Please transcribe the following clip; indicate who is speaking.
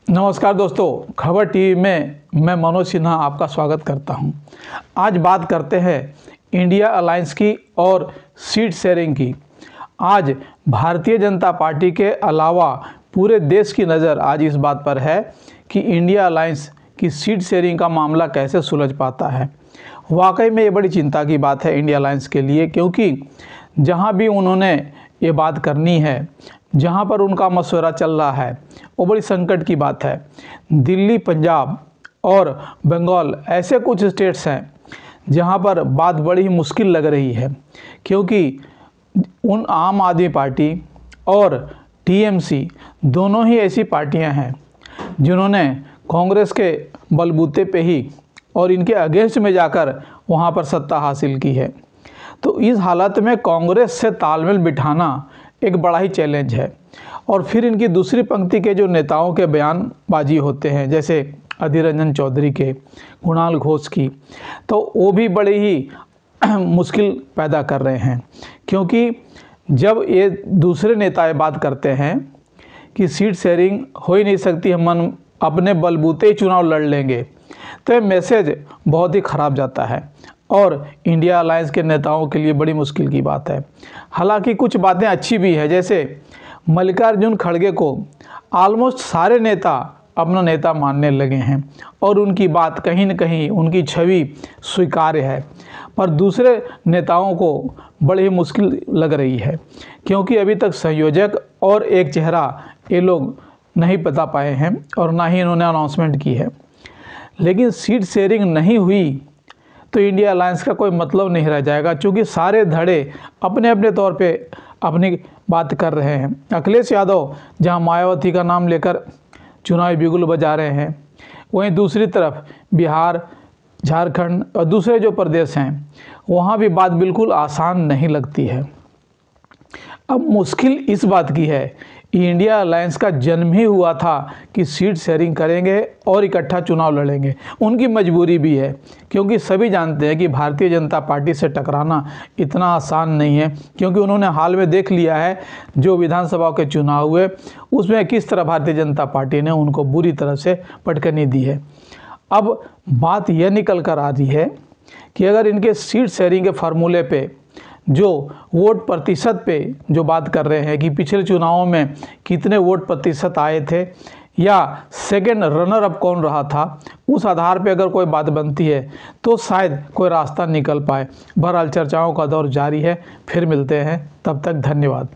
Speaker 1: नमस्कार दोस्तों, खबर टीवी में मैं मनोज सिन्हा आपका स्वागत करता हूं। आज बात करते हैं इंडिया अलायंस की और सीट शेयरिंग की। आज भारतीय जनता पार्टी के अलावा पूरे देश की नज़र आज इस बात पर है कि इंडिया अलायंस की सीट शेयरिंग का मामला कैसे सुलझ पाता है। वाकई में ये बड़ी चिंता की बात है इंडिया अलायंस के लिए, क्योंकि जहां भी उन्होंने ये बात करनी है, जहां पर उनका मशवरा चल रहा है, वो बड़ी संकट की बात है। दिल्ली, पंजाब और बंगाल ऐसे कुछ स्टेट्स हैं जहां पर बात बड़ी ही मुश्किल लग रही है, क्योंकि उन आम आदमी पार्टी और टीएमसी दोनों ही ऐसी पार्टियां हैं जिन्होंने कांग्रेस के बलबूते पे ही और इनके अगेंस्ट में जाकर वहां पर सत्ता हासिल की है। तो इस हालत में कांग्रेस से तालमेल बिठाना एक बड़ा ही चैलेंज है। और फिर इनकी दूसरी पंक्ति के जो नेताओं के बयानबाजी होते हैं, जैसे अधीर रंजन चौधरी के, कुणाल घोष की, तो वो भी बड़ी ही मुश्किल पैदा कर रहे हैं। क्योंकि जब ये दूसरे नेता ये बात करते हैं कि सीट शेयरिंग हो ही नहीं सकती, हम अपने बलबूते ही चुनाव लड़ लेंगे, तो ये मैसेज बहुत ही ख़राब जाता है और इंडिया अलायंस के नेताओं के लिए बड़ी मुश्किल की बात है। हालांकि कुछ बातें अच्छी भी है, जैसे मल्लिकार्जुन खड़गे को ऑलमोस्ट सारे नेता अपना नेता मानने लगे हैं और उनकी बात कहीं न कहीं, उनकी छवि स्वीकार्य है। पर दूसरे नेताओं को बड़ी ही मुश्किल लग रही है, क्योंकि अभी तक संयोजक और एक चेहरा ये लोग नहीं बता पाए हैं और ना ही इन्होंने अनाउंसमेंट की है। लेकिन सीट शेयरिंग नहीं हुई तो इंडिया अलायंस का कोई मतलब नहीं रह जाएगा, क्योंकि सारे धड़े अपने अपने तौर पे अपनी बात कर रहे हैं। अखिलेश यादव जहां मायावती का नाम लेकर चुनावी बिगुल बजा रहे हैं, वहीं दूसरी तरफ बिहार, झारखंड और दूसरे जो प्रदेश हैं वहां भी बात बिल्कुल आसान नहीं लगती है। अब मुश्किल इस बात की है, इंडिया अलायंस का जन्म ही हुआ था कि सीट शेयरिंग करेंगे और इकट्ठा चुनाव लड़ेंगे। उनकी मजबूरी भी है, क्योंकि सभी जानते हैं कि भारतीय जनता पार्टी से टकराना इतना आसान नहीं है, क्योंकि उन्होंने हाल में देख लिया है जो विधानसभा के चुनाव हुए उसमें किस तरह भारतीय जनता पार्टी ने उनको बुरी तरह से पटकनी दी है। अब बात यह निकल कर आ रही है कि अगर इनके सीट शेयरिंग के फार्मूले पे जो वोट प्रतिशत पे जो बात कर रहे हैं कि पिछले चुनावों में कितने वोट प्रतिशत आए थे या सेकंड रनर अप कौन रहा था, उस आधार पे अगर कोई बात बनती है तो शायद कोई रास्ता निकल पाए। बहरहाल चर्चाओं का दौर जारी है। फिर मिलते हैं, तब तक धन्यवाद।